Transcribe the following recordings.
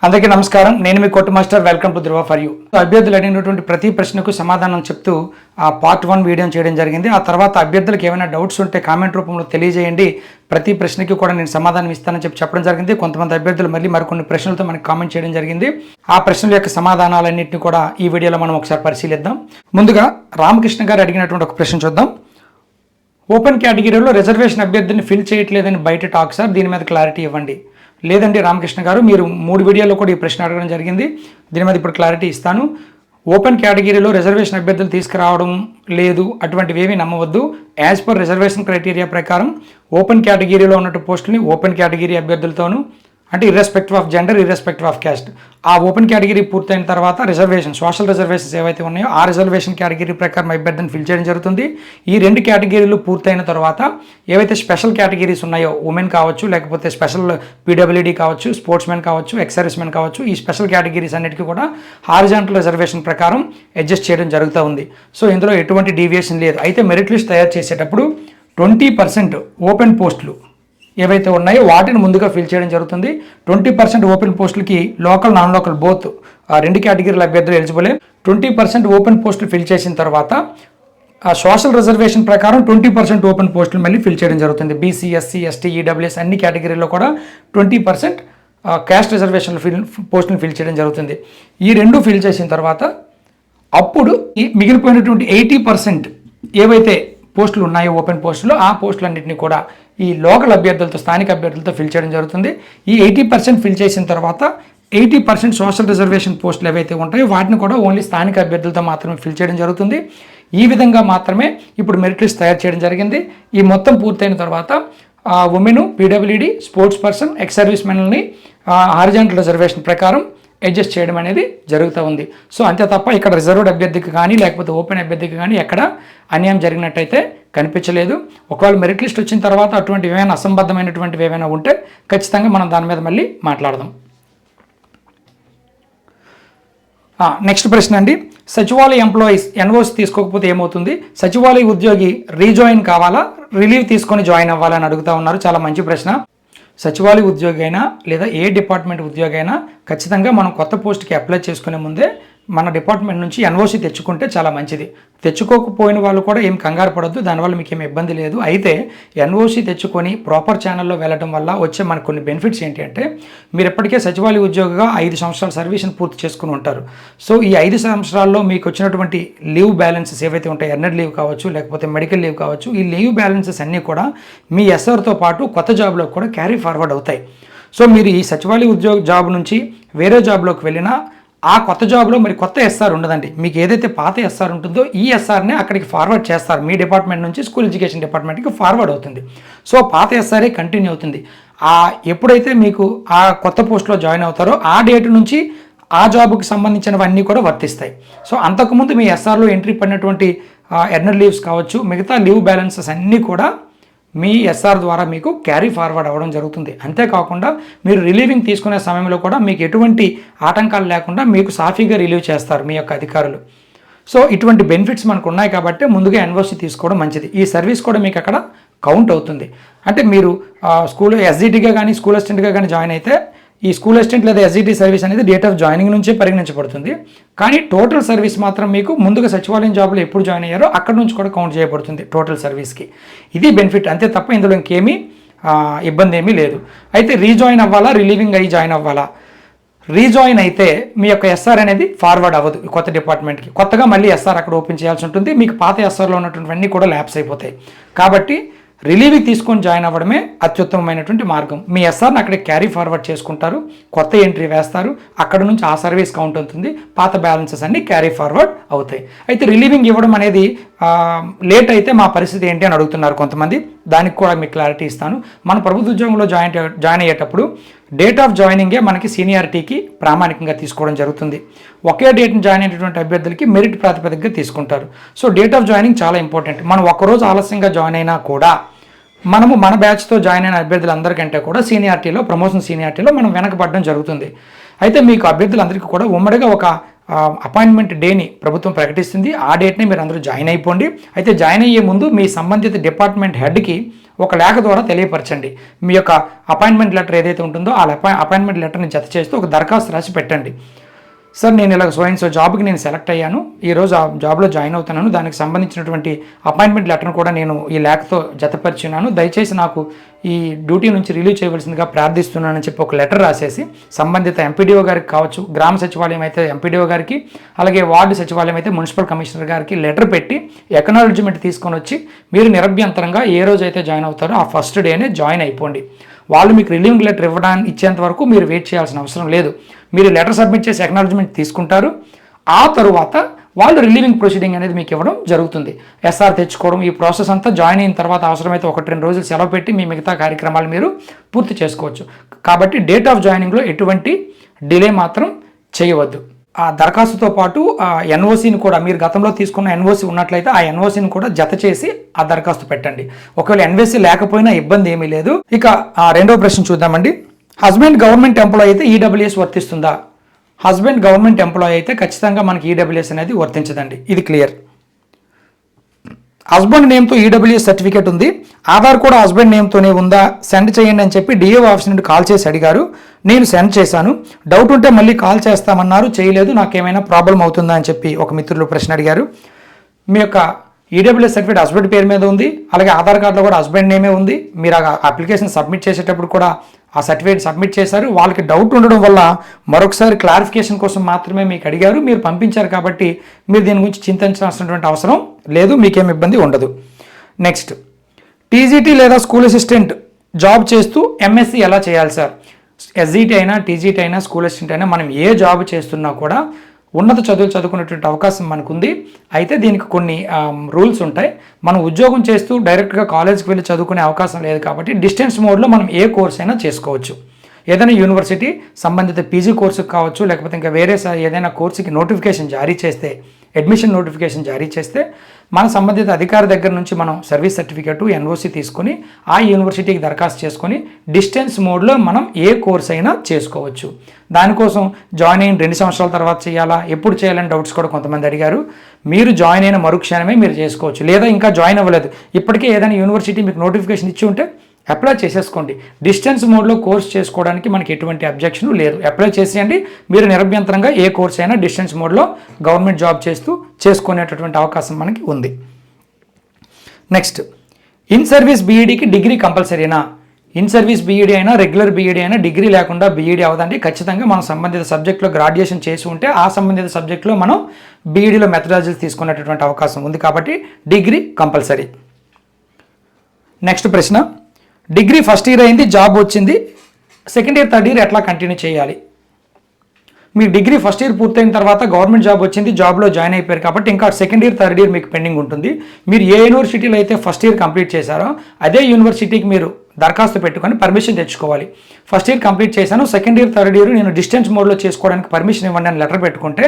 అందరికీ నమస్కారం. నేను మీ కోట్ master. Welcome to Dhruva for you. అభ్యర్థులు అడిగినటువంటి ప్రతి ప్రశ్నకు సమాధానం చెప్తూ ఆ పార్ట్ 1 వీడియో చేయడం జరిగింది. ఆ తర్వాత అభ్యర్థులకు ఏమైనా డౌట్స్ ఉంటే కామెంట్ రూపంలో తెలియజేయండి, ప్రతి ప్రశ్నకి కూడా నేను సమాధానం ఇస్తానని చెప్పడం జరిగింది. కొంతమంది అభ్యర్థులు మరికొన్ని ప్రశ్నలతో మనకి కామెంట్ చేయడం జరిగింది. ఆ ప్రశ్నల యొక్క సమాధానాలన్నింటినీ కూడా ఈ వీడియోలో మనం ఒకసారి పరిశీలిద్దాం. ముందుగా రామకృష్ణ గారు అడిగినటువంటి ఒక ప్రశ్న చూద్దాం. ఓపెన్ కేటగిరీలో రిజర్వేషన్ అభ్యర్థిని ఫిల్ చేయట్లేదని బయట టాక్ సార్, దీని మీద క్లారిటీ ఇవ్వండి. లేదండి రామకృష్ణ గారు, మీరు 3 వీడియోలో కూడా ఈ ప్రశ్న అడగడం జరిగింది. దీని మీద ఇప్పుడు క్లారిటీ ఇస్తాను. ఓపెన్ కేటగిరీలో రిజర్వేషన్ అభ్యర్థులు తీసుకురావడం లేదు, అటువంటివి ఏమీ నమ్మవద్దు. యాజ్ పర్ రిజర్వేషన్ క్రైటీరియా ప్రకారం ఓపెన్ కేటగిరీలో ఉన్నట్టు పోస్టులని ఓపెన్ కేటగిరీ అభ్యర్థులతోనూ, అంటే irrespective of gender, irrespective of caste, ఆ ఓపెన్ కేటగిరీ పూర్తయిన తర్వాత రిజర్వేషన్, సోషల్ రిజర్వేషన్స్ ఏవైతే ఉన్నాయో ఆ రిజర్వేషన్ కేటగిరీ ప్రకారం అభ్యర్థిని ఫిల్ చేయడం జరుగుతుంది. ఈ 2 కేటగిరీలు పూర్తయిన తర్వాత ఏవైతే స్పెషల్ కేటగిరీస్ ఉన్నాయో, ఉమెన్ కావచ్చు, లేకపోతే స్పెషల్ పీడబ్ల్యూడీ కావచ్చు, స్పోర్ట్స్ మెన్ కావచ్చు, ఎక్స్ సర్వీస్ మెన్ కావచ్చు, ఈ స్పెషల్ కేటగిరీస్ అన్నిటికీ కూడా హారిజాంటల్ రిజర్వేషన్ ప్రకారం అడ్జస్ట్ చేయడం జరుగుతూ ఉంది. సో ఇందులో ఎటువంటి డీవియేషన్ లేదు. అయితే మెరిట్ లిస్ట్ తయారు చేసేటప్పుడు 20% ఓపెన్ పోస్టులు ఏవైతే ఉన్నాయో వాటిని ముందుగా ఫిల్ చేయడం జరుగుతుంది. 20% ఓపెన్ పోస్టులకి లోకల్, నాన్ లోకల్ బోత్ ఆ 2 కేటగిరీల అభ్యర్థులు ఎలిజిబులే. 20% ఓపెన్ పోస్టులు ఫిల్ చేసిన తర్వాత ఆ సోషల్ రిజర్వేషన్ ప్రకారం 20% ఓపెన్ పోస్టులు మళ్ళీ ఫిల్ చేయడం జరుగుతుంది. బీసీ, ఎస్సీ, ఎస్టీ, ఈడబ్ల్యూఎస్ అన్ని కేటగిరీలో కూడా 20% క్యాస్ట్ రిజర్వేషన్ పోస్టులను ఫిల్ చేయడం జరుగుతుంది. ఈ 2 ఫిల్ చేసిన తర్వాత అప్పుడు ఈ మిగిలిపోయినటువంటి 80% ఏవైతే పోస్టులు ఉన్నాయో ఓపెన్ పోస్టులు, ఆ పోస్టులన్నింటినీ కూడా ఈ లోకల్ అభ్యర్థులతో, స్థానిక అభ్యర్థులతో ఫిల్ చేయడం జరుగుతుంది. ఈ 80% ఫిల్ చేసిన తర్వాత 80% సోషల్ రిజర్వేషన్ పోస్టులు ఏవైతే ఉంటాయో వాటిని కూడా ఓన్లీ స్థానిక అభ్యర్థులతో మాత్రమే ఫిల్ చేయడం జరుగుతుంది. ఈ విధంగా మాత్రమే ఇప్పుడు మెరిట్ లిస్ట్ తయారు చేయడం జరిగింది. ఈ మొత్తం పూర్తయిన తర్వాత women, PWD, sports person, ex service మెన్ని హారిజాంటల్ రిజర్వేషన్ ప్రకారం అడ్జస్ట్ చేయడం అనేది జరుగుతూ ఉంది. సో అంతే తప్ప ఇక్కడ రిజర్వ్డ్ అభ్యర్థికి కానీ లేకపోతే ఓపెన్ అభ్యర్థికి కానీ ఎక్కడ అన్యాయం జరిగినట్టయితే కనిపించలేదు. ఒకవేళ మెరిట్ లిస్ట్ వచ్చిన తర్వాత అటువంటి ఏమైనా అసంబద్ధమైనటువంటివి ఏమైనా ఉంటే ఖచ్చితంగా మనం దాని మీద మళ్ళీ మాట్లాడదాం. నెక్స్ట్ ప్రశ్న అండి. సచివాలయ ఎంప్లాయీస్ ఎన్ఓసి తీసుకోకపోతే ఏమవుతుంది? సచివాలయ ఉద్యోగి రీజాయిన్ కావాలా, రిలీవ్ తీసుకొని జాయిన్ అవ్వాలని అడుగుతా ఉన్నారు. చాలా మంచి ప్రశ్న. సచివాలయ ఉద్యోగి అయినా లేదా ఏ డిపార్ట్మెంట్ ఉద్యోగి అయినా ఖచ్చితంగా మనం కొత్త పోస్ట్కి అప్లై చేసుకునే ముందే మన డిపార్ట్మెంట్ నుంచి ఎన్ఓసి తెచ్చుకుంటే చాలా మంచిది. తెచ్చుకోకపోయిన వాళ్ళు కూడా ఏం కంగారు పడొద్దు, దానివల్ల మీకు ఏమి ఇబ్బంది లేదు. అయితే ఎన్ఓసి తెచ్చుకొని ప్రాపర్ ఛానల్లో వెళ్ళడం వల్ల వచ్చే మనకు కొన్ని బెనిఫిట్స్ ఏంటి అంటే, మీరు ఎప్పటికే సచివాలయ ఉద్యోగిగా 5 సంవత్సరాల సర్వీస్ని పూర్తి చేసుకుని ఉంటారు. సో ఈ 5 సంవత్సరాల్లో మీకు వచ్చినటువంటి లీవ్ బ్యాలెన్సెస్ ఏవైతే ఉంటాయి, ఎర్నడ్ లీవ్ కావచ్చు, లేకపోతే మెడికల్ లీవ్ కావచ్చు, ఈ లీవ్ బ్యాలెన్సెస్ అన్నీ కూడా మీ ఎస్ఆర్తో పాటు కొత్త జాబ్లో కూడా క్యారీ ఫార్వర్డ్ అవుతాయి. సో మీరు ఈ సచివాలయ ఉద్యోగ జాబ్ నుంచి వేరే జాబ్లోకి వెళ్ళినా ఆ కొత్త జాబ్లో మరి కొత్త ఎస్ఆర్ ఉండదండి. మీకు ఏదైతే పాత ఎస్ఆర్ ఉంటుందో ఈ ఎస్ఆర్నే అక్కడికి ఫార్వర్డ్ చేస్తారు. మీ డిపార్ట్మెంట్ నుంచి స్కూల్ ఎడ్యుకేషన్ డిపార్ట్మెంట్కి ఫార్వర్డ్ అవుతుంది. సో పాత ఎస్ఆర్ఏ కంటిన్యూ అవుతుంది. ఎప్పుడైతే మీకు ఆ కొత్త పోస్ట్లో జాయిన్ అవుతారో ఆ డేట్ నుంచి ఆ జాబ్కి సంబంధించినవన్నీ కూడా వర్తిస్తాయి. సో అంతకుముందు మీ ఎస్ఆర్లో ఎంట్రీ పడినటువంటి ఎర్నర్ లీవ్స్ కావచ్చు, మిగతా లీవ్ బ్యాలెన్సెస్ అన్నీ కూడా మీ ఎస్ఆర్ ద్వారా మీకు క్యారీ ఫార్వర్డ్ అవ్వడం జరుగుతుంది. అంతేకాకుండా మీరు రిలీవింగ్ తీసుకునే సమయంలో కూడా మీకు ఎటువంటి ఆటంకాలు లేకుండా మీకు సాఫీగా రిలీవ్ చేస్తారు మీ యొక్క అధికారులు. సో ఇటువంటి బెనిఫిట్స్ మనకు ఉన్నాయి కాబట్టి ముందుగా ఎన్ఓసి తీసుకోవడం మంచిది. ఈ సర్వీస్ కూడా మీకు అక్కడ కౌంట్ అవుతుంది. అంటే మీరు స్కూల్ ఎస్జిటిగా కానీ స్కూల్ అసిస్టెంట్గా కానీ జాయిన్ అయితే ఈ స్కూల్ అసిస్టెంట్ లేదా ఎస్జిటి సర్వీస్ అనేది డేట్ ఆఫ్ జాయినింగ్ నుంచే పరిగణించబడుతుంది. కానీ టోటల్ సర్వీస్ మాత్రం మీకు ముందుగా సచివాలయం జాబ్లో ఎప్పుడు జాయిన్ అయ్యారో అక్కడ నుంచి కూడా కౌంట్ చేయబడుతుంది టోటల్ సర్వీస్కి. ఇది బెనిఫిట్, అంతే తప్ప ఇందులో ఇంకేమీ ఇబ్బంది ఏమీ లేదు. అయితే రీజాయిన్ అవ్వాలా, రిలీవింగ్ అయ్యి జాయిన్ అవ్వాలా? రీజాయిన్ అయితే మీ యొక్క ఎస్ఆర్ అనేది ఫార్వర్డ్ అవ్వదు కొత్త డిపార్ట్మెంట్కి. కొత్తగా మళ్ళీ ఎస్ఆర్ అక్కడ ఓపెన్ చేయాల్సి ఉంటుంది. మీకు పాత ఎస్ఆర్లో ఉన్నటువంటివన్నీ కూడా ల్యాప్స్ అయిపోతాయి. కాబట్టి రిలీవ్కి తీసుకొని జాయిన్ అవ్వడమే అత్యుత్తమమైనటువంటి మార్గం. మీ ఎస్ఆర్ని అక్కడికి క్యారీ ఫార్వర్డ్ చేసుకుంటారు, కొత్త ఎంట్రీ వేస్తారు, అక్కడ నుంచి ఆ సర్వీస్ కౌంట్ అవుతుంది, పాత బ్యాలెన్సెస్ అన్ని క్యారీ ఫార్వర్డ్ అవుతాయి. అయితే రిలీవింగ్ ఇవ్వడం అనేది లేట్ అయితే మా పరిస్థితి ఏంటి అని అడుగుతున్నారు కొంతమంది. దానికి కూడా మీకు క్లారిటీ ఇస్తాను. మన ప్రభుత్వ ఉద్యోగంలో జాయిన్ అయ్యేటప్పుడు డేట్ ఆఫ్ జాయినింగే మనకి సీనియారిటీకి ప్రామాణికంగా తీసుకోవడం జరుగుతుంది. ఒకే డేట్ని జాయిన్ అయినటువంటి అభ్యర్థులకి మెరిట్ ప్రాతిపదికగా తీసుకుంటారు. సో డేట్ ఆఫ్ జాయినింగ్ చాలా ఇంపార్టెంట్. మనం ఒక్కరోజు ఆలస్యంగా జాయిన్ అయినా కూడా మనము మన బ్యాచ్తో జాయిన్ అయిన అభ్యర్థులందరికంటే కూడా సీనియారిటీలో, ప్రమోషన్ సీనియారిటీలో మనం వెనకబడడం జరుగుతుంది. అయితే మీకు అభ్యర్థులందరికీ కూడా ఉమ్మడిగా ఒక అపాయింట్మెంట్ డేని ప్రభుత్వం ప్రకటిస్తుంది. ఆ డేట్ని మీరు అందరూ జాయిన్ అయిపోండి. అయితే జాయిన్ అయ్యే ముందు మీ సంబంధిత డిపార్ట్మెంట్ హెడ్కి ఒక లేఖ ద్వారా తెలియపరచండి. మీ యొక్క అపాయింట్మెంట్ లెటర్ ఏదైతే ఉంటుందో ఆ అపాయింట్మెంట్ లెటర్ని జత చేస్తూ ఒక దరఖాస్తు రాసి పెట్టండి. సార్, నేను ఇలా సో జాబ్కి నేను సెలెక్ట్ అయ్యాను, ఈరోజు ఆ జాబ్లో జాయిన్ అవుతున్నాను, దానికి సంబంధించినటువంటి అపాయింట్మెంట్ లెటర్ను కూడా నేను ఈ లేఖతో జతపరిచున్నాను, దయచేసి నాకు ఈ డ్యూటీ నుంచి రిలీవ్ చేయవలసిందిగా ప్రార్థిస్తున్నానని చెప్పి ఒక లెటర్ రాసేసి సంబంధిత ఎంపీడీఓ గారికి కావచ్చు, గ్రామ సచివాలయం అయితే ఎంపీడీఓ గారికి, అలాగే వార్డు సచివాలయం అయితే మున్సిపల్ కమిషనర్ గారికి లెటర్ పెట్టి ఎక్నాలజ్మెంట్ తీసుకొని వచ్చి మీరు నిరభ్యంతరంగా ఏ రోజు అయితే జాయిన్ అవుతారో ఆ ఫస్ట్ డేనే జాయిన్ అయిపోండి. వాళ్ళు మీకు రిలీవింగ్ లెటర్ ఇచ్చేంత వరకు మీరు వెయిట్ చేయాల్సిన అవసరం లేదు. మీరు లెటర్ సబ్మిట్ చేసి ఎక్నాలజ్మెంట్ తీసుకుంటారు. ఆ తరువాత వాళ్ళు రిలీవింగ్ ప్రొసీడింగ్ అనేది మీకు ఇవ్వడం జరుగుతుంది. ఎస్ఆర్ తెచ్చుకోవడం, ఈ ప్రాసెస్ అంతా జాయిన్ అయిన తర్వాత అవసరమైతే 1-2 రోజులు సెలవు పెట్టి మీ మిగతా కార్యక్రమాలు మీరు పూర్తి చేసుకోవచ్చు. కాబట్టి డేట్ ఆఫ్ జాయినింగ్లో ఎటువంటి డిలే మాత్రం చేయవద్దు. ఆ దరఖాస్తుతో పాటు ఎన్ఓసిని కూడా, మీరు గతంలో తీసుకున్న ఎన్ఓసి ఉన్నట్లయితే ఆ ఎన్ఓసిని కూడా జత చేసి ఆ దరఖాస్తు పెట్టండి. ఒకవేళ ఎన్ఓసి లేకపోయినా ఇబ్బంది ఏమీ లేదు. ఇక రెండో ప్రశ్న చూద్దామండి. హస్బెండ్ గవర్నమెంట్ ఎంప్లాయీ అయితే ఈడబ్ల్యూఎస్ వర్తిస్తుందా? హస్బెండ్ గవర్నమెంట్ ఎంప్లాయీ అయితే ఖచ్చితంగా మనకి ఈడబ్ల్యూఎస్ అనేది వర్తించదండి. ఇది క్లియర్. హస్బెండ్ నేమ్తో ఈడబ్ల్యూఎస్ సర్టిఫికేట్ ఉంది, ఆధార్ కూడా హస్బెండ్ నేమ్తోనే ఉందా, సెండ్ చేయండి అని చెప్పి డిఓ ఆఫీస్ నుండి కాల్ చేసి అడిగారు. నేను సెండ్ చేశాను, డౌట్ ఉంటే మళ్ళీ కాల్ చేస్తామన్నారు, చేయలేదు, నాకేమైనా ప్రాబ్లం అవుతుందా అని చెప్పి ఒక మిత్రులు ప్రశ్న అడిగారు. మీ యొక్క ఈడబ్ల్యూఎస్ సర్టిఫికేట్ హస్బెండ్ పేరు మీద ఉంది, అలాగే ఆధార్ కార్డులో కూడా హస్బెండ్ నేమే ఉంది. మీరు ఆ అప్లికేషన్ సబ్మిట్ చేసేటప్పుడు కూడా ఆ సర్టిఫికేట్ సబ్మిట్ చేశారు. వాళ్ళకి డౌట్ ఉండడం వల్ల మరొకసారి క్లారిఫికేషన్ కోసం మాత్రమే మీకు అడిగారు, మీరు పంపించారు. కాబట్టి మీరు దీని గురించి చింతించాల్సినటువంటి అవసరం లేదు, మీకేం ఇబ్బంది ఉండదు. నెక్స్ట్, టీజీటీ లేదా స్కూల్ అసిస్టెంట్ జాబ్ చేస్తూ ఎంఎస్సి ఎలా చేయాలి సార్? ఎస్జీటీ అయినా టీజీటీ అయినా స్కూల్ అసిస్టెంట్ అయినా మనం ఏ జాబ్ చేస్తున్నా కూడా ఉన్నత చదువులు చదువుకునేటువంటి అవకాశం మనకు ఉంది. అయితే దీనికి కొన్ని రూల్స్ ఉంటాయి. మనం ఉద్యోగం చేస్తూ డైరెక్ట్గా కాలేజ్కి వెళ్ళి చదువుకునే అవకాశం లేదు. కాబట్టి డిస్టెన్స్ మోడ్లో మనం ఏ కోర్స్ అయినా చేసుకోవచ్చు. ఏదైనా యూనివర్సిటీ సంబంధిత పీజీ కోర్సుకు కావచ్చు, లేకపోతే ఇంకా వేరే ఏదైనా కోర్సుకి నోటిఫికేషన్ జారీ చేస్తే, అడ్మిషన్ నోటిఫికేషన్ జారీ చేస్తే మన సంబంధిత అధికారి దగ్గర నుంచి మనం సర్వీస్ సర్టిఫికేట్, ఎన్ఓసి తీసుకొని ఆ యూనివర్సిటీకి దరఖాస్తు చేసుకొని డిస్టెన్స్ మోడ్లో మనం ఏ కోర్స్ అయినా చేసుకోవచ్చు. దానికోసం జాయిన్ అయిన 2 సంవత్సరాల తర్వాత చేయాలా, ఎప్పుడు చేయాలని డౌట్స్ కూడా కొంతమంది అడిగారు. మీరు జాయిన్ అయిన మరుక్షణమే మీరు చేసుకోవచ్చు. లేదా ఇంకా జాయిన్ అవ్వలేదు, ఇప్పటికే ఏదైనా యూనివర్సిటీ మీకు నోటిఫికేషన్ ఇచ్చి ఉంటే అప్లై చేసేసుకోండి. డిస్టెన్స్ మోడ్లో కోర్స్ చేసుకోవడానికి మనకి ఎటువంటి అబ్జెక్షన్ లేదు. అప్లై చేసేయండి. మీరు నిరభ్యంతరంగా ఏ కోర్స్ అయినా డిస్టెన్స్ మోడ్లో గవర్నమెంట్ జాబ్ చేస్తూ చేసుకునేటటువంటి అవకాశం మనకి ఉంది. నెక్స్ట్, ఇన్ సర్వీస్ బీఈడీకి డిగ్రీ కంపల్సరీనా? ఇన్ సర్వీస్ బీఈడీ అయినా రెగ్యులర్ బీఈడీ అయినా డిగ్రీ లేకుండా బీఈడీ అవదండి. ఖచ్చితంగా మనం సంబంధిత సబ్జెక్ట్లో గ్రాడ్యుయేషన్ చేసి ఉంటే ఆ సంబంధిత సబ్జెక్ట్లో మనం బీఈడీలో మెథడాలజీస్ తీసుకునేటటువంటి అవకాశం ఉంది. కాబట్టి డిగ్రీ కంపల్సరీ. నెక్స్ట్ ప్రశ్న, డిగ్రీ ఫస్ట్ ఇయర్ అయింది, జాబ్ వచ్చింది, సెకండ్ ఇయర్ థర్డ్ ఇయర్ ఎట్లా కంటిన్యూ చేయాలి? మీరు డిగ్రీ ఫస్ట్ ఇయర్ పూర్తయిన తర్వాత గవర్నమెంట్ జాబ్ వచ్చింది, జాబ్లో జాయిన్ అయిపోయారు. కాబట్టి ఇంకా సెకండ్ ఇయర్ థర్డ్ ఇయర్ మీకు పెండింగ్ ఉంటుంది. మీరు ఏ యూనివర్సిటీలో అయితే ఫస్ట్ ఇయర్ కంప్లీట్ చేశారో అదే యూనివర్సిటీకి మీరు దరఖాస్తు పెట్టుకొని పర్మిషన్ తెచ్చుకోవాలి. ఫస్ట్ ఇయర్ కంప్లీట్ చేశాను, సెకండ్ ఇయర్ థర్డ్ ఇయర్ నేను డిస్టెన్స్ మోడ్లో చేసుకోవడానికి పర్మిషన్ ఇవ్వండి అని లెటర్ పెట్టుకుంటే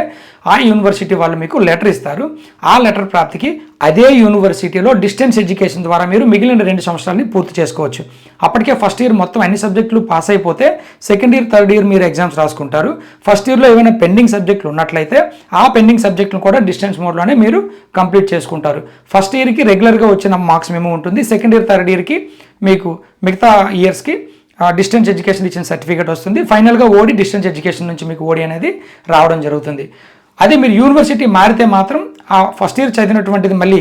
ఆ యూనివర్సిటీ వాళ్ళు మీకు లెటర్ ఇస్తారు. ఆ లెటర్ ప్రాప్తికి అదే యూనివర్సిటీలో డిస్టెన్స్ ఎడ్యుకేషన్ ద్వారా మీరు మిగిలిన 2 సంవత్సరాలని పూర్తి చేసుకోవచ్చు. అప్పటికే ఫస్ట్ ఇయర్ మొత్తం అన్ని సబ్జెక్టులు పాస్ అయిపోతే సెకండ్ ఇయర్ థర్డ్ ఇయర్ మీరు ఎగ్జామ్స్ రాసుకుంటారు. ఫస్ట్ ఇయర్లో ఏమైనా పెండింగ్ సబ్జెక్టులు ఉన్నట్లయితే ఆ పెండింగ్ సబ్జెక్టులు కూడా డిస్టెన్స్ మోడ్లోనే మీరు కంప్లీట్ చేసుకుంటారు. ఫస్ట్ ఇయర్కి రెగ్యులర్గా వచ్చిన మార్క్స్ మేము ఉంటుంది, సెకండ్ ఇయర్ థర్డ్ ఇయర్కి మీకు మిగతా ఇయర్స్కి డిస్టెన్స్ ఎడ్యుకేషన్ ఇచ్చిన సర్టిఫికేట్ వస్తుంది. ఫైనల్గా ఓడి డిస్టెన్స్ ఎడ్యుకేషన్ నుంచి మీకు ఓడి అనేది రావడం జరుగుతుంది. అదే మీరు యూనివర్సిటీ మారితే మాత్రం ఆ ఫస్ట్ ఇయర్ చదివినటువంటిది మళ్ళీ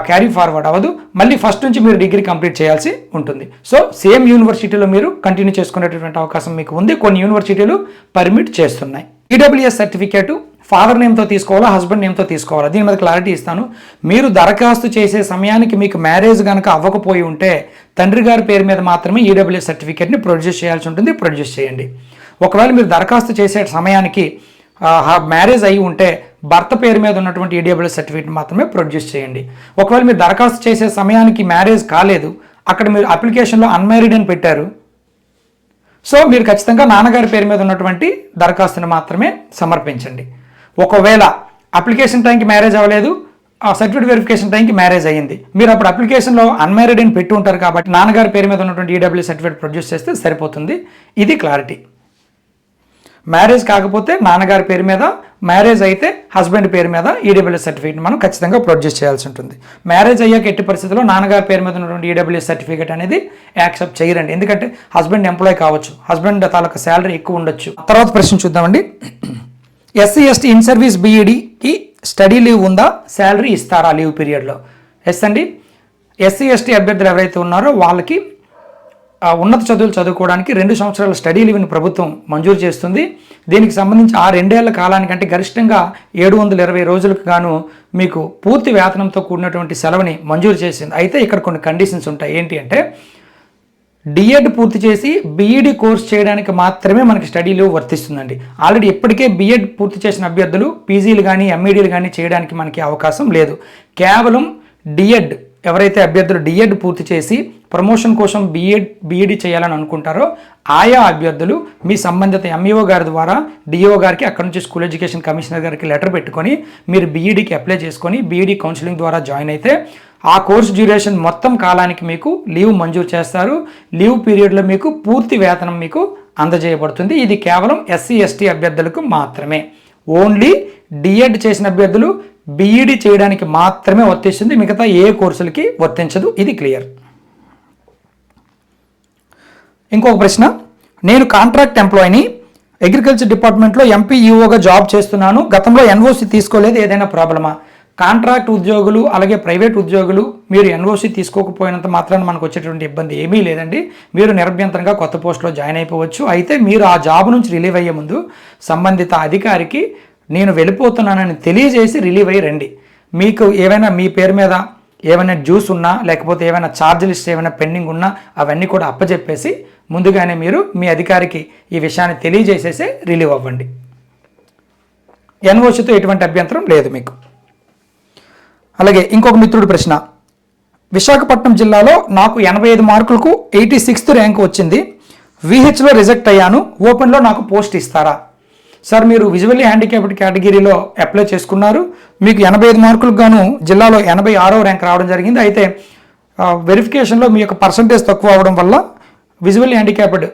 క్యారీ ఫార్వర్డ్ అవ్వదు, మళ్ళీ ఫస్ట్ నుంచి మీరు డిగ్రీ కంప్లీట్ చేయాల్సి ఉంటుంది. సో సేమ్ యూనివర్సిటీలో మీరు కంటిన్యూ చేసుకునేటటువంటి అవకాశం మీకు ఉంది. కొన్ని యూనివర్సిటీలు పర్మిట్ చేస్తున్నాయి. ఈడబ్ల్యూఎస్ సర్టిఫికేటు ఫాదర్ నేమ్తో తీసుకోవాలా, హస్బెండ్ నేమ్తో తీసుకోవాలా? దీని మీద క్లారిటీ ఇస్తాను. మీరు దరఖాస్తు చేసే సమయానికి మీకు మ్యారేజ్ కనుక అవ్వకపోయి ఉంటే తండ్రి గారి పేరు మీద మాత్రమే ఈడబ్ల్యూఎస్ సర్టిఫికేట్ని ప్రొడ్యూస్ చేయాల్సి ఉంటుంది, ప్రొడ్యూస్ చేయండి. ఒకవేళ మీరు దరఖాస్తు చేసే సమయానికి మ్యారేజ్ అయి ఉంటే భర్త పేరు మీద ఉన్నటువంటి ఈడబ్ల్యూఎస్ సర్టిఫికేట్ మాత్రమే ప్రొడ్యూస్ చేయండి. ఒకవేళ మీరు దరఖాస్తు చేసే సమయానికి మ్యారేజ్ కాలేదు, అక్కడ మీరు అప్లికేషన్లో అన్మ్యారీడ్ అని పెట్టారు, సో మీరు ఖచ్చితంగా నాన్నగారి పేరు మీద ఉన్నటువంటి దరఖాస్తుని మాత్రమే సమర్పించండి. ఒకవేళ అప్లికేషన్ టైంకి మ్యారేజ్ అవ్వలేదు, సర్టిఫికేట్ వెరిఫికేషన్ టైంకి మ్యారేజ్ అయ్యింది, మీరు అప్పుడు అప్లికేషన్లో అన్మ్యారీడ్ అని పెట్టి ఉంటారు కాబట్టి నాన్నగారి పేరు మీద ఉన్నటువంటి ఈడబ్ల్యూఎస్ సర్టిఫికేట్ ప్రొడ్యూస్ చేస్తే సరిపోతుంది. ఇది క్లారిటీ. మ్యారేజ్ కాకపోతే నాన్నగారి పేరు మీద, మ్యారేజ్ అయితే హస్బెండ్ పేరు మీద ఈడబ్ల్యూఎస్ సర్టిఫికేట్ మనం ఖచ్చితంగా ప్రొడ్యూస్ చేయాల్సి ఉంటుంది. మ్యారేజ్ అయ్యాక ఎట్టి పరిస్థితుల్లో నాన్నగారి పేరు మీద ఉన్నటువంటి ఈడబ్ల్యూఎస్ సర్టిఫికేట్ అనేది యాక్సెప్ట్ చేయరండి. ఎందుకంటే హస్బెండ్ ఎంప్లాయ్ కావచ్చు, హస్బెండ్ తాలూకా శాలరీ ఎక్కువ ఉండొచ్చు. తర్వాత ప్రశ్న చూద్దామండి. ఎస్సీ ఎస్టీ ఇన్ సర్వీస్ బీఈడికి స్టడీ లీవ్ ఉందా, శాలరీ ఇస్తారా లీవ్ పీరియడ్లో? ఎస్ అండి. ఎస్సీ ఎస్టీ అభ్యర్థులు ఎవరైతే ఉన్నారో వాళ్ళకి ఉన్నత చదువులు చదువుకోవడానికి 2 సంవత్సరాల స్టడీ లీవ్ని ప్రభుత్వం మంజూరు చేస్తుంది. దీనికి సంబంధించి ఆ 2 ఏళ్ల కాలానికంటే గరిష్టంగా 720 రోజులకు గాను మీకు పూర్తి వేతనంతో కూడినటువంటి సెలవుని మంజూరు చేసింది. అయితే ఇక్కడ కొన్ని కండిషన్స్ ఉంటాయి. ఏంటి అంటే డిఎడ్ పూర్తి చేసి బీఈడి కోర్స్ చేయడానికి మాత్రమే మనకి స్టడీ లీవ్ వర్తిస్తుందండి. ఆల్రెడీ ఇప్పటికే బీఎడ్ పూర్తి చేసిన అభ్యర్థులు పీజీలు కానీ ఎంఈడీలు కానీ చేయడానికి మనకి అవకాశం లేదు. కేవలం డిఎడ్ ఎవరైతే అభ్యర్థులు డిఎడ్ పూర్తి చేసి ప్రమోషన్ కోసం బీఈడి చేయాలని అనుకుంటారో ఆయా అభ్యర్థులు మీ సంబంధిత ఎంఈఓ గారి ద్వారా డిఓ గారికి, అక్కడ నుంచి స్కూల్ ఎడ్యుకేషన్ కమిషనర్ గారికి లెటర్ పెట్టుకొని మీరు బీఈడికి అప్లై చేసుకొని బీఈడి కౌన్సిలింగ్ ద్వారా జాయిన్ అయితే ఆ కోర్స్ డ్యూరేషన్ మొత్తం కాలానికి మీకు లీవ్ మంజూరు చేస్తారు. లీవ్ పీరియడ్లో మీకు పూర్తి వేతనం మీకు అందజేయబడుతుంది. ఇది కేవలం ఎస్సీ ఎస్టీ అభ్యర్థులకు మాత్రమే. ఓన్లీ డిఎడ్ చేసిన అభ్యర్థులు బీఈడి చేయడానికి మాత్రమే వర్తిస్తుంది, మిగతా ఏ కోర్సులకి వర్తించదు. ఇది క్లియర్. ఇంకొక ప్రశ్న, నేను కాంట్రాక్ట్ ఎంప్లాయీని, అగ్రికల్చర్ డిపార్ట్మెంట్లో ఎంపీఈఓగా జాబ్ చేస్తున్నాను, గతంలో ఎన్ఓసి తీసుకోలేదు, ఏదైనా ప్రాబ్లమా? కాంట్రాక్ట్ ఉద్యోగులు అలాగే ప్రైవేట్ ఉద్యోగులు మీరు ఎన్ఓసి తీసుకోకపోయినంత మాత్రాన మనకు వచ్చేటువంటి ఇబ్బంది ఏమీ లేదండి. మీరు నిరభ్యంతరంగా కొత్త పోస్టులో జాయిన్ అయిపోవచ్చు. అయితే మీరు ఆ జాబ్ నుంచి రిలీవ్ అయ్యే ముందు సంబంధిత అధికారికి నేను వెళ్ళిపోతున్నానని తెలియజేసి రిలీవ్ అయ్యి రండి. మీకు ఏమైనా మీ పేరు మీద ఏమైనా డ్యూస్ ఉన్నా లేకపోతే ఏమైనా ఛార్జ్ లిస్ట్ ఏమైనా పెండింగ్ ఉన్నా అవన్నీ కూడా అప్పచెప్పేసి ముందుగానే మీరు మీ అధికారికి ఈ విషయాన్ని తెలియజేసేసే రిలీవ్ అవ్వండి. ఎన్ఓసితో ఎటువంటి అభ్యంతరం లేదు మీకు. అలాగే ఇంకొక మిత్రుడి ప్రశ్న, విశాఖపట్నం జిల్లాలో నాకు 85 మార్కులకు 86th ర్యాంక్ వచ్చింది, విహెచ్లో రిజెక్ట్ అయ్యాను, ఓపెన్లో నాకు పోస్ట్ ఇస్తారా? సార్, మీరు విజువల్లీ హ్యాండిక్యాప్డ్ కేటగిరీలో అప్లై చేసుకున్నారు, మీకు 85 మార్కులకు గాను జిల్లాలో 86వ ర్యాంక్ రావడం జరిగింది. అయితే వెరిఫికేషన్లో మీ యొక్క పర్సంటేజ్ తక్కువ అవడం వల్ల విజువల్లీ హ్యాండిక్యాప్డ్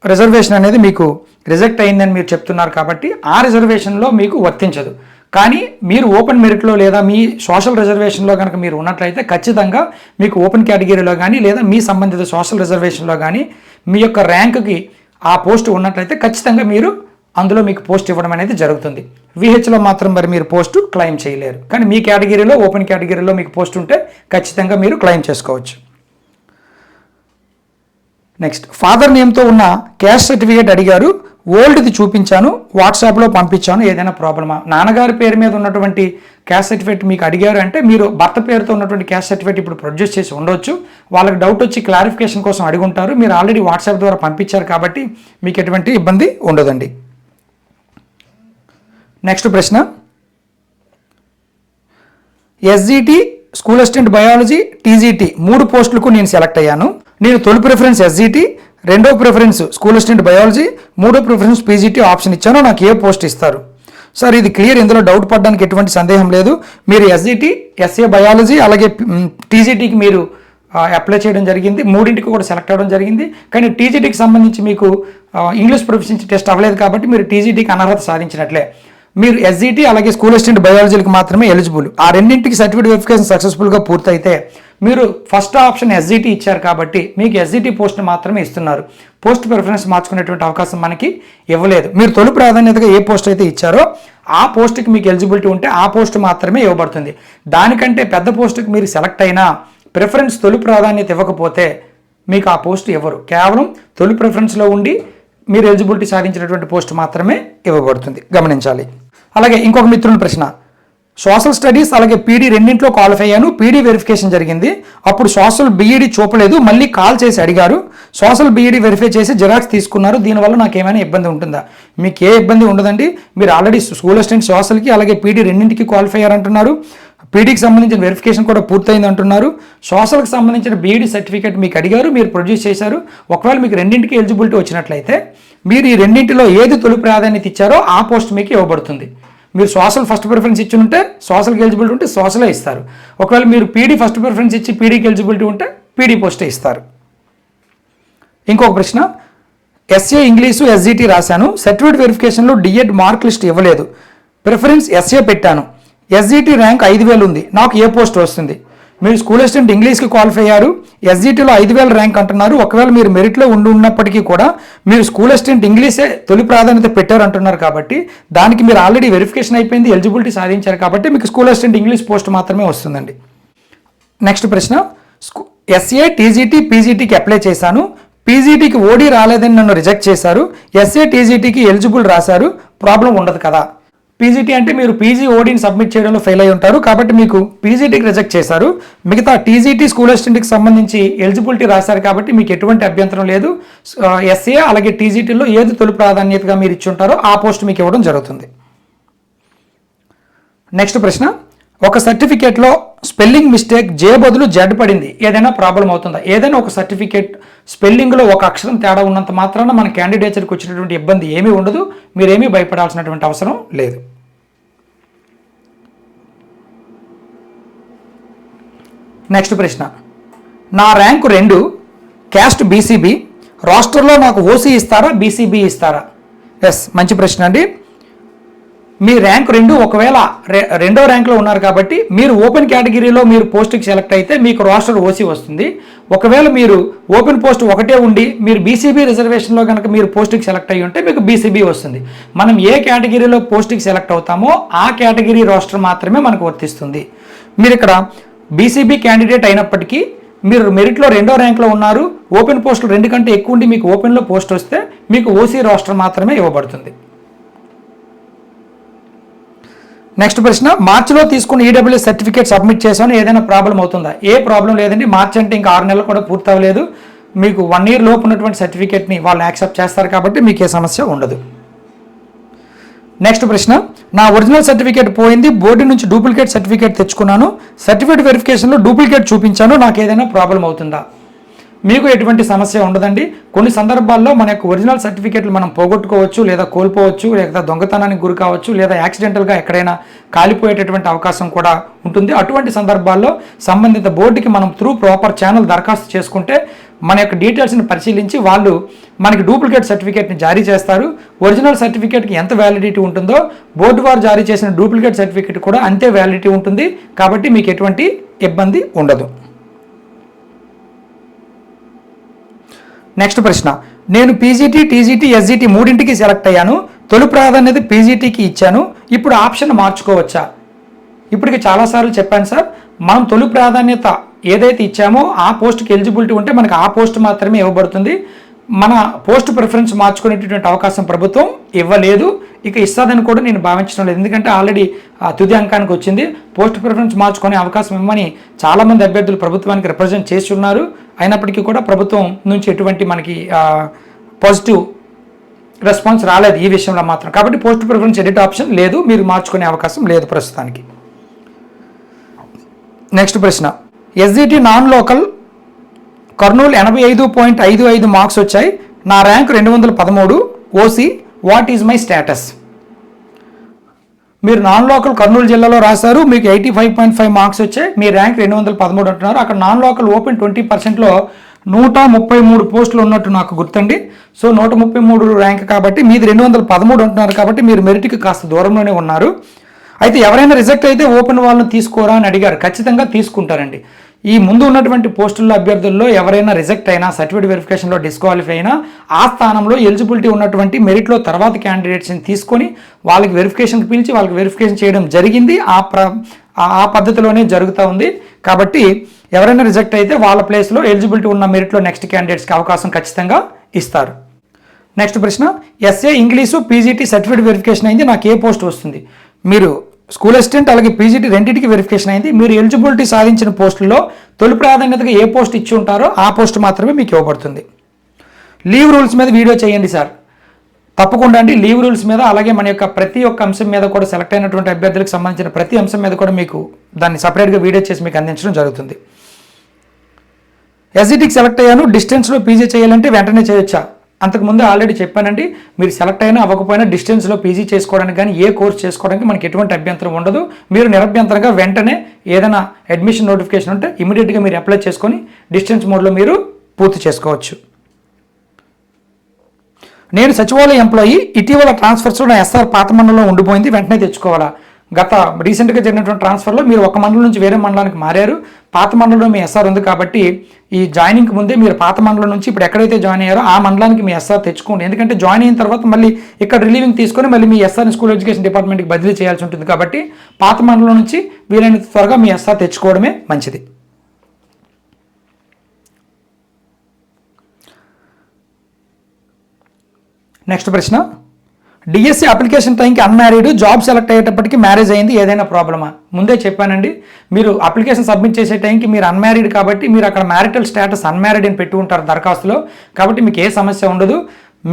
రిజర్వేషన్ అనేది మీకు రిజెక్ట్ అయిందని మీరు చెప్తున్నారు కాబట్టి ఆ రిజర్వేషన్లో మీకు వర్తించదు. కానీ మీరు ఓపెన్ మెరిట్లో లేదా మీ సోషల్ రిజర్వేషన్లో కనుక మీరు ఉన్నట్లయితే ఖచ్చితంగా మీకు ఓపెన్ కేటగిరీలో కానీ లేదా మీ సంబంధిత సోషల్ రిజర్వేషన్లో కానీ మీ యొక్క ర్యాంకుకి ఆ పోస్ట్ ఉన్నట్లయితే ఖచ్చితంగా మీరు అందులో మీకు పోస్ట్ ఇవ్వడం అనేది జరుగుతుంది. విహెచ్లో మాత్రం మరి మీరు పోస్ట్ క్లెయిమ్ చేయలేరు. కానీ మీ కేటగిరీలో ఓపెన్ కేటగిరీలో మీకు పోస్ట్ ఉంటే ఖచ్చితంగా మీరు క్లెయిమ్ చేసుకోవచ్చు. నెక్స్ట్, ఫాదర్ నేమ్తో ఉన్న క్యాస్ట్ సర్టిఫికేట్ అడిగారు, ఓల్డ్ది చూపించాను, వాట్సాప్లో పంపించాను, ఏదైనా ప్రాబ్లమా? నాన్నగారి పేరు మీద ఉన్నటువంటి క్యాస్ట్ సర్టిఫికేట్ మీకు అడిగారు అంటే మీరు భర్త పేరుతో ఉన్నటువంటి క్యాస్ట్ సర్టిఫికేట్ ఇప్పుడు ప్రొడ్యూస్ చేసి ఉండొచ్చు. వాళ్ళకి డౌట్ వచ్చి క్లారిఫికేషన్ కోసం అడుగుంటారు. మీరు ఆల్రెడీ వాట్సాప్ ద్వారా పంపించారు కాబట్టి మీకు ఎటువంటి ఇబ్బంది ఉండదండి. నెక్స్ట్ ప్రశ్న, SGT school assistant biology TGT 3 పోస్టులకు నేను సెలెక్ట్ అయ్యాను. నేను తొలి ప్రిఫరెన్స్ ఎస్జిటి, రెండో ప్రిఫరెన్స్ స్కూల్ అసిస్టెంట్ బయాలజీ, మూడో ప్రిఫరెన్స్ పీజీటీ ఆప్షన్ ఇచ్చాను, నాకు ఏ పోస్ట్ ఇస్తారు? సార్, ఇది క్లియర్, ఇందులో డౌట్ పడడానికి ఎటువంటి సందేహం లేదు. మీరు ఎస్జిటి, ఎస్ఏ బయాలజీ అలాగే టీజీటీకి మీరు అప్లై చేయడం జరిగింది, 3ంటికి కూడా సెలెక్ట్ అవ్వడం జరిగింది. కానీ టీజీటీకి సంబంధించి మీకు ఇంగ్లీష్ ప్రొఫిషియన్సీ టెస్ట్ అవ్వలేదు కాబట్టి మీరు టీజీటీకి అనర్హత సాధించినట్లే. మీరు ఎస్జిటి అలాగే స్కూల్ అసిస్టెంట్ బయాలజీకి మాత్రమే ఎలిజిబుల్. ఆ రెండింటికి సర్టిఫికేట్ వెరిఫికేషన్ సక్సెస్ఫుల్గా పూర్తయితే మీరు ఫస్ట్ ఆప్షన్ ఎస్జిటి ఇచ్చారు కాబట్టి మీకు ఎస్జిటి పోస్ట్ మాత్రమే ఇస్తున్నారు. పోస్ట్ ప్రిఫరెన్స్ మార్చుకునేటువంటి అవకాశం మనకి ఇవ్వలేదు. మీరు తొలి ప్రాధాన్యతగా ఏ పోస్ట్ అయితే ఇచ్చారో ఆ పోస్ట్కి మీకు ఎలిజిబిలిటీ ఉంటే ఆ పోస్ట్ మాత్రమే ఇవ్వబడుతుంది. దానికంటే పెద్ద పోస్టుకి మీరు సెలెక్ట్ అయినా ప్రిఫరెన్స్ తొలి ప్రాధాన్యత ఇవ్వకపోతే మీకు ఆ పోస్ట్ ఇవ్వరు. కేవలం తొలి ప్రిఫరెన్స్లో ఉండి మీరు ఎలిజిబిలిటీ సాధించినటువంటి పోస్ట్ మాత్రమే ఇవ్వబడుతుంది, గమనించాలి. అలాగే ఇంకొక మిత్రుని ప్రశ్న, సోషల్ స్టడీస్ అలాగే పీడీ రెండింటిలో క్వాలిఫై అయ్యాను, పీడీ వెరిఫికేషన్ జరిగింది, అప్పుడు సోషల్ బీఈడీ చూపలేదు, మళ్ళీ కాల్ చేసి అడిగారు, సోషల్ బీఈడీ వెరిఫై చేసి జిరాక్స్ తీసుకున్నారు, దీనివల్ల నాకు ఏమైనా ఇబ్బంది ఉంటుందా? మీకు ఏ ఇబ్బంది ఉండదండి. మీరు ఆల్రెడీ స్కూల్ అసిస్టెంట్ సోషల్కి అలాగే పీడీ రెండింటికి క్వాలిఫై అయ్యారంటున్నారు, పీడీకి సంబంధించిన వెరిఫికేషన్ కూడా పూర్తయింది అంటున్నారు, సోషల్కి సంబంధించిన బీఈడీ సర్టిఫికేట్ మీకు అడిగారు, మీరు ప్రొడ్యూస్ చేశారు. ఒకవేళ మీకు రెండింటికి ఎలిజిబిలిటీ వచ్చినట్లయితే మీరు ఈ రెండింటిలో ఏది తొలి ప్రాధాన్యత ఇచ్చారో ఆ పోస్ట్ మీకు ఇవ్వబడుతుంది. మీరు సోషల్ ఫస్ట్ ప్రిఫరెన్స్ ఇచ్చి ఉంటే సోషల్కి ఎలిజిబిలిటీ ఉంటే సోషలే ఇస్తారు. ఒకవేళ మీరు పీడీ ఫస్ట్ ప్రిఫరెన్స్ ఇచ్చి పీడీకి ఎలిజిబిలిటీ ఉంటే పీడీ పోస్టే ఇస్తారు. ఇంకొక ప్రశ్న, ఎస్ఏ ఇంగ్లీషు ఎస్జిటి రాశాను, సర్టిఫికేట్ వెరిఫికేషన్లో డిఎడ్ మార్క్ లిస్ట్ ఇవ్వలేదు, ప్రిఫరెన్స్ ఎస్ఏ పెట్టాను, ఎస్జిటి ర్యాంక్ 5000 ఉంది, నాకు ఏ పోస్ట్ వస్తుంది? మీరు స్కూల్ అసిస్టెంట్ ఇంగ్లీష్కి క్వాలిఫై అయ్యారు, ఎస్జిటిలో 5000 ర్యాంక్ అంటున్నారు. ఒకవేళ మీరు మెరిట్లో ఉన్నప్పటికీ కూడా మీరు స్కూల్ అసిస్టెంట్ ఇంగ్లీషే తొలి ప్రాధాన్యత పెట్టారు అంటున్నారు కాబట్టి దానికి మీరు ఆల్రెడీ వెరిఫికేషన్ అయిపోయింది, ఎలిజిబిలిటీ సాధించారు కాబట్టి మీకు స్కూల్ అసిస్టెంట్ ఇంగ్లీష్ పోస్ట్ మాత్రమే వస్తుందండి. నెక్స్ట్ ప్రశ్న, ఎస్ఏ టీజీటీ పీజీటీకి అప్లై చేశాను, పీజీటీకి ఓడి రాలేదని నన్ను రిజెక్ట్ చేశారు, ఎస్ఏ టీజీటీకి ఎలిజిబుల్ రాశారు, ప్రాబ్లం ఉండదు కదా? పీజీటీ అంటే మీరు పీజీ ఓడీని సబ్మిట్ చేయడంలో ఫెయిల్ అయి ఉంటారు కాబట్టి మీకు పీజీటీకి రిజెక్ట్ చేశారు. మిగతా టీజీటీ స్కూల్ అసిస్టెంట్కి సంబంధించి ఎలిజిబిలిటీ రాశారు కాబట్టి మీకు ఎటువంటి అభ్యంతరం లేదు. ఎస్ఏ అలాగే టీజీటీలో ఏది తొలి ప్రాధాన్యతగా మీరు ఇచ్చి ఉంటారో ఆ పోస్ట్ మీకు ఇవ్వడం జరుగుతుంది. నెక్స్ట్ ప్రశ్న, ఒక సర్టిఫికేట్లో స్పెల్లింగ్ మిస్టేక్ జే బదులు జెడ్ పడింది, ఏదైనా ప్రాబ్లం అవుతుందా? ఏదైనా ఒక సర్టిఫికేట్ స్పెల్లింగ్లో ఒక అక్షరం తేడా ఉన్నంత మాత్రాన మన క్యాండిడేచర్కి వచ్చినటువంటి ఇబ్బంది ఏమీ ఉండదు, మీరేమీ భయపడాల్సినటువంటి అవసరం లేదు. నెక్స్ట్ ప్రశ్న, నా ర్యాంకు 2, క్యాస్ట్ బీసీబీ, రాస్టర్లో నాకు ఓసీ ఇస్తారా బీసీబీ ఇస్తారా? ఎస్, మంచి ప్రశ్న అండి. మీ ర్యాంక్ 2 ఒకవేళ రెండో ర్యాంక్లో ఉన్నారు కాబట్టి మీరు ఓపెన్ కేటగిరీలో మీరు పోస్ట్కి సెలెక్ట్ అయితే మీకు రాస్టర్ ఓసీ వస్తుంది. ఒకవేళ మీరు ఓపెన్ పోస్ట్ ఒకటే ఉండి మీరు బీసీబీ రిజర్వేషన్లో కనుక మీరు పోస్ట్కి సెలెక్ట్ అయ్యి ఉంటే మీకు బీసీబీ వస్తుంది. మనం ఏ కేటగిరీలో పోస్ట్కి సెలెక్ట్ అవుతామో ఆ కేటగిరీ రాస్టర్ మాత్రమే మనకు వర్తిస్తుంది. మీరు ఇక్కడ బీసీబీ క్యాండిడేట్ అయినప్పటికీ మీరు మెరిట్లో రెండో ర్యాంక్లో ఉన్నారు, ఓపెన్ పోస్టులు 2 కంటే ఎక్కువ ఉండి మీకు ఓపెన్లో పోస్ట్ వస్తే మీకు ఓసీ రాస్టర్ మాత్రమే ఇవ్వబడుతుంది. నెక్స్ట్ ప్రశ్న, మార్చిలో తీసుకున్న ఈడబ్ల్యూఎస్ సర్టిఫికేట్ సబ్మిట్ చేశాను, ఏదైనా ప్రాబ్లం అవుతుందా? ఏ ప్రాబ్లం లేదండి. మార్చి అంటే ఇంకా 6 నెలలు కూడా పూర్తి అవ్వలేదు. మీకు 1 year లోపు ఉన్నటువంటి సర్టిఫికేట్ని వాళ్ళు యాక్సెప్ట్ చేస్తారు కాబట్టి మీకు ఏ సమస్య ఉండదు. నెక్స్ట్ ప్రశ్న, నా ఒరిజినల్ సర్టిఫికేట్ పోయింది, బోర్డు నుంచి డూప్లికేట్ సర్టిఫికేట్ తెచ్చుకున్నాను, సర్టిఫికేట్ వెరిఫికేషన్లో డూప్లికేట్ చూపించాను, నాకు ఏదైనా ప్రాబ్లం అవుతుందా? మీకు ఎటువంటి సమస్య ఉండదండి. కొన్ని సందర్భాల్లో మన యొక్క ఒరిజినల్ సర్టిఫికేట్లు మనం పోగొట్టుకోవచ్చు, లేదా కోల్పోవచ్చు, లేదా దొంగతనానికి గురి కావచ్చు, లేదా యాక్సిడెంటల్గా ఎక్కడైనా కాలిపోయేటటువంటి అవకాశం కూడా ఉంటుంది. అటువంటి సందర్భాల్లో సంబంధిత బోర్డుకి మనం త్రూ ప్రాపర్ ఛానల్ దరఖాస్తు చేసుకుంటే మన యొక్క డీటెయిల్స్ని పరిశీలించి వాళ్ళు మనకి డూప్లికేట్ సర్టిఫికేట్ని జారీ చేస్తారు. ఒరిజినల్ సర్టిఫికేట్కి ఎంత వ్యాలిడిటీ ఉంటుందో బోర్డు వారు జారీ చేసిన డూప్లికేట్ సర్టిఫికేట్ కూడా అంతే వ్యాలిడిటీ ఉంటుంది కాబట్టి మీకు ఎటువంటి ఇబ్బంది ఉండదు. నెక్స్ట్ ప్రశ్న, నేను పీజీటీ, టీజీటీ, ఎస్జిటి మూడింటికి సెలెక్ట్ అయ్యాను, తొలి ప్రాధాన్యత పీజీటీకి ఇచ్చాను, ఇప్పుడు ఆప్షన్ మార్చుకోవచ్చా? ఇప్పటికి చాలాసార్లు చెప్పాను సార్, మనం తొలి ప్రాధాన్యత ఏదైతే ఇచ్చామో ఆ పోస్ట్కి ఎలిజిబిలిటీ ఉంటే మనకు ఆ పోస్ట్ మాత్రమే ఇవ్వబడుతుంది. మన పోస్ట్ ప్రిఫరెన్స్ మార్చుకునేటటువంటి అవకాశం ప్రభుత్వం ఇవ్వలేదు, ఇక ఇస్తుందని కూడా నేను భావించడం లేదు. ఎందుకంటే ఆల్రెడీ తుది అంకానికి వచ్చింది. పోస్ట్ ప్రిఫరెన్స్ మార్చుకునే అవకాశం ఇవ్వమని చాలామంది అభ్యర్థులు ప్రభుత్వానికి రిప్రజెంట్ చేసి ఉన్నారు. అయినప్పటికీ కూడా ప్రభుత్వం నుంచి ఎటువంటి మనకి పాజిటివ్ రెస్పాన్స్ రాలేదు ఈ విషయంలో మాత్రం. కాబట్టి పోస్ట్ ప్రిఫరెన్స్ ఎడిట్ ఆప్షన్ లేదు, మీరు మార్చుకునే అవకాశం లేదు ప్రస్తుతానికి. నెక్స్ట్ ప్రశ్న, SGT non local Kurnool 85.55 marks వచ్చాయి, నా rank 213, OC, what is my status? మీరు నాన్ లోకల్ కర్నూలు జిల్లాలో రాశారు, మీకు 85.5 మార్క్స్ వచ్చాయి, మీ ర్యాంక్ 213 అంటున్నారు. అక్కడ నాన్ లోకల్ ఓపెన్ 20%లో 133 పోస్టులు ఉన్నట్టు నాకు గుర్తండి. సో 133 ర్యాంక్ కాబట్టి మీది 213 అంటున్నారు కాబట్టి మీరు మెరిట్కి కాస్త దూరంలోనే ఉన్నారు. అయితే ఎవరైనా రిజెక్ట్ అయితే ఓపెన్ వాళ్ళని తీసుకోరా అని అడిగారు, ఖచ్చితంగా తీసుకుంటారండి. ఈ ముందు ఉన్నటువంటి పోస్టుల్లో అభ్యర్థుల్లో ఎవరైనా రిజెక్ట్ అయినా, సర్టిఫికేట్ వెరిఫికేషన్లో డిస్క్వాలిఫై అయినా ఆ స్థానంలో ఎలిజిబిలిటీ ఉన్నటువంటి మెరిట్లో తర్వాత క్యాండిడేట్స్ని తీసుకొని వాళ్ళకి వెరిఫికేషన్కి పిలిచి వాళ్ళకి వెరిఫికేషన్ చేయడం జరిగింది. ఆ పద్ధతిలోనే జరుగుతూ ఉంది. కాబట్టి ఎవరైనా రిజెక్ట్ అయితే వాళ్ళ ప్లేస్లో ఎలిజిబిలిటీ ఉన్న మెరిట్లో నెక్స్ట్ క్యాండిడేట్స్కి అవకాశం ఖచ్చితంగా ఇస్తారు. నెక్స్ట్ ప్రశ్న, SA English PGT certificate verification అయింది, నాకు ఏ పోస్ట్ వస్తుంది? మీరు స్కూల్ అసిస్టెంట్ అలాగే పీజీటీ రెండింటికి వెరిఫికేషన్ అయింది. మీరు ఎలిజిబిలిటీ సాధించిన పోస్టుల్లో తొలి ప్రాధాన్యతగా ఏ పోస్ట్ ఇచ్చి ఉంటారో ఆ పోస్ట్ మాత్రమే మీకు ఇవ్వబడుతుంది. లీవ్ రూల్స్ మీద వీడియో చేయండి సార్, తప్పకుండా అండి. లీవ్ రూల్స్ మీద అలాగే మన యొక్క ప్రతి ఒక్క అంశం మీద కూడా సెలెక్ట్ అయినటువంటి అభ్యర్థులకు సంబంధించిన ప్రతి అంశం మీద కూడా మీకు దాన్ని సపరేట్గా వీడియో చేసి మీకు అందించడం జరుగుతుంది. ఎస్జిటికి సెలెక్ట్ అయ్యాను, డిస్టెన్స్లో పీజీ చేయాలంటే వెంటనే చేయొచ్చా? అంతకుముందు ఆల్రెడీ చెప్పానండి, మీరు సెలెక్ట్ అయినా అవ్వకపోయినా డిస్టెన్స్లో పీజీ చేసుకోవడానికి కానీ ఏ కోర్స్ చేసుకోవడానికి మనకి ఎటువంటి అభ్యంతరం ఉండదు. మీరు నిరభ్యంతరంగా వెంటనే ఏదైనా అడ్మిషన్ నోటిఫికేషన్ ఉంటే ఇమీడియట్గా మీరు అప్లై చేసుకొని డిస్టెన్స్ మోడ్లో మీరు పూర్తి చేసుకోవచ్చు. నేను సచివాలయ ఎంప్లాయీ, ఇటీవల ట్రాన్స్ఫర్స్లో నా ఎస్ఆర్ పాత మండలంలో ఉండిపోయింది, వెంటనే తెచ్చుకోవాలా? గత రీసెంట్గా జరిగినటువంటి ట్రాన్స్ఫర్లో మీరు ఒక మండలం నుంచి వేరే మండలానికి మారారు, పాత మండలంలో మీ ఎస్ఆర్ ఉంది కాబట్టి ఈ జాయినింగ్కి ముందే మీరు పాత మండలం నుంచి ఇప్పుడు ఎక్కడైతే జాయిన్ అయ్యారో ఆ మండలానికి మీ ఎస్ఆర్ తెచ్చుకోండి. ఎందుకంటే జాయిన్ అయిన తర్వాత మళ్ళీ ఇక్కడ రిలీవింగ్ తీసుకొని మళ్ళీ మీ ఎస్ఆర్ని స్కూల్ ఎడ్యుకేషన్ డిపార్ట్మెంట్కి బదిలీ చేయాల్సి ఉంటుంది కాబట్టి పాత మండలం నుంచి వీలైనంత త్వరగా మీ ఎస్ఆర్ తెచ్చుకోవడమే మంచిది. నెక్స్ట్ ప్రశ్న, డిఎస్సి అప్లికేషన్ టైంకి అన్మ్యారీడ్, జాబ్ సెలెక్ట్ అయ్యేటప్పటికి మ్యారేజ్ అయింది, ఏదైనా ప్రాబ్లమా? ముందే చెప్పానండి, మీరు అప్లికేషన్ సబ్మిట్ చేసే టైంకి మీరు అన్మ్యారీడ్ కాబట్టి మీరు అక్కడ మ్యారిటల్ స్టేటస్ అన్మ్యారీడ్ అని పెట్టి ఉంటారు దరఖాస్తులో, కాబట్టి మీకు ఏ సమస్య ఉండదు.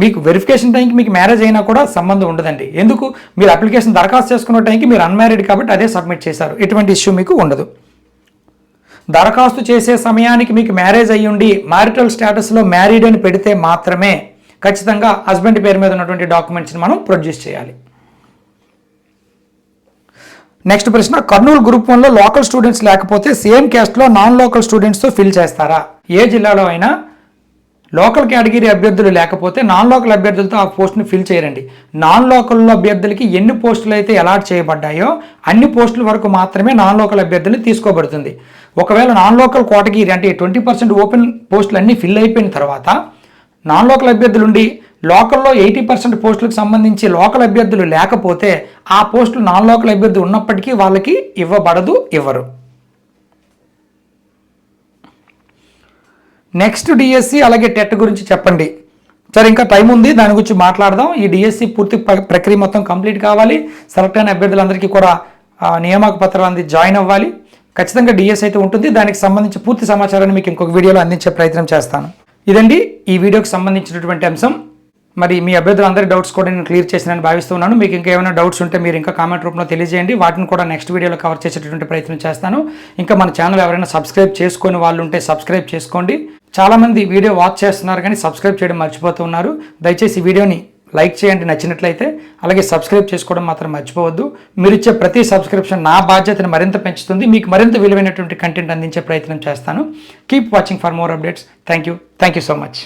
మీకు వెరిఫికేషన్ టైంకి మీకు మ్యారేజ్ అయినా కూడా సంబంధం ఉండదండి. ఎందుకు? మీరు అప్లికేషన్ దరఖాస్తు చేసుకున్న టైంకి మీరు అన్మ్యారీడ్ కాబట్టి అదే సబ్మిట్ చేశారు, ఎటువంటి ఇష్యూ మీకు ఉండదు. దరఖాస్తు చేసే సమయానికి మీకు మ్యారేజ్ అయ్యుండి మ్యారిటల్ స్టేటస్లో మ్యారీడ్ అని పెడితే మాత్రమే ఖచ్చితంగా హస్బెండ్ పేరు మీద ఉన్నటువంటి డాక్యుమెంట్స్ని మనం ప్రొడ్యూస్ చేయాలి. నెక్స్ట్ ప్రశ్న, కర్నూలు గ్రూప్ 1లో లోకల్ స్టూడెంట్స్ లేకపోతే సేమ్ క్యాస్ట్లో నాన్ లోకల్ స్టూడెంట్స్తో ఫిల్ చేస్తారా? ఏ జిల్లాలో అయినా లోకల్ కేటగిరీ అభ్యర్థులు లేకపోతే నాన్ లోకల్ అభ్యర్థులతో ఆ పోస్ట్ని ఫిల్ చేయరండి. నాన్ లోకల్ అభ్యర్థులకి ఎన్ని పోస్టులు అయితే అలాట్ చేయబడ్డాయో అన్ని పోస్టుల వరకు మాత్రమే నాన్ లోకల్ అభ్యర్థులు తీసుకోబడుతుంది. ఒకవేళ నాన్ లోకల్ కేటగిరీ అంటే 20% ఓపెన్ పోస్టులు అన్నీ ఫిల్ అయిపోయిన తర్వాత నాన్ లోకల్ అభ్యర్థులు ఉండి లోకల్లో 80% పోస్టులకు సంబంధించి లోకల్ అభ్యర్థులు లేకపోతే ఆ పోస్టులు నాన్ లోకల్ అభ్యర్థులు ఉన్నప్పటికీ వాళ్ళకి ఇవ్వరు. నెక్స్ట్ డిఎస్సి అలాగే టెట్ గురించి చెప్పండి. సరే, ఇంకా టైం ఉంది, దాని గురించి మాట్లాడదాం. ఈ డిఎస్సి పూర్తి ప్రక్రియ మొత్తం కంప్లీట్ కావాలి, సెలెక్ట్ అయిన అభ్యర్థులందరికీ కూడా నియామక పత్రాలు అంది జాయిన్ అవ్వాలి. ఖచ్చితంగా డిఎస్సి అయితే ఉంటుంది. దానికి సంబంధించి పూర్తి సమాచారాన్ని మీకు ఇంకొక వీడియోలో అందించే ప్రయత్నం చేస్తాను. ఇదండి ఈ వీడియోకి సంబంధించినటువంటి అంశం. మరి మీ అభ్యర్థులందరి డౌట్స్ కూడా నేను క్లియర్ చేసినని భావిస్తున్నాను. మీకు ఇంకా ఏమైనా డౌట్స్ ఉంటే మీరు ఇంకా కామెంట్ రూపంలో తెలియజేయండి, వాటిని కూడా నెక్స్ట్ వీడియోలో కవర్ చేసేటటువంటి ప్రయత్నం చేస్తాను. ఇంకా మన ఛానల్ ఎవరైనా సబ్స్క్రైబ్ చేసుకొని వాళ్ళు ఉంటే సబ్స్క్రైబ్ చేసుకోండి. చాలామంది వీడియో వాచ్ చేస్తున్నారు కానీ సబ్స్క్రైబ్ చేయడం మర్చిపోతున్నారు. దయచేసి ఈ వీడియోని లైక్ చేయండి నచ్చినట్లయితే, అలాగే సబ్స్క్రైబ్ చేసుకోవడం మాత్రం మర్చిపోవద్దు. మీరు ఇచ్చే ప్రతి సబ్స్క్రిప్షన్ నా బాధ్యతను మరింత పెంచుతుంది, మీకు మరింత విలువైనటువంటి కంటెంట్ అందించే ప్రయత్నం చేస్తాను. Keep watching for more updates. Thank you so much.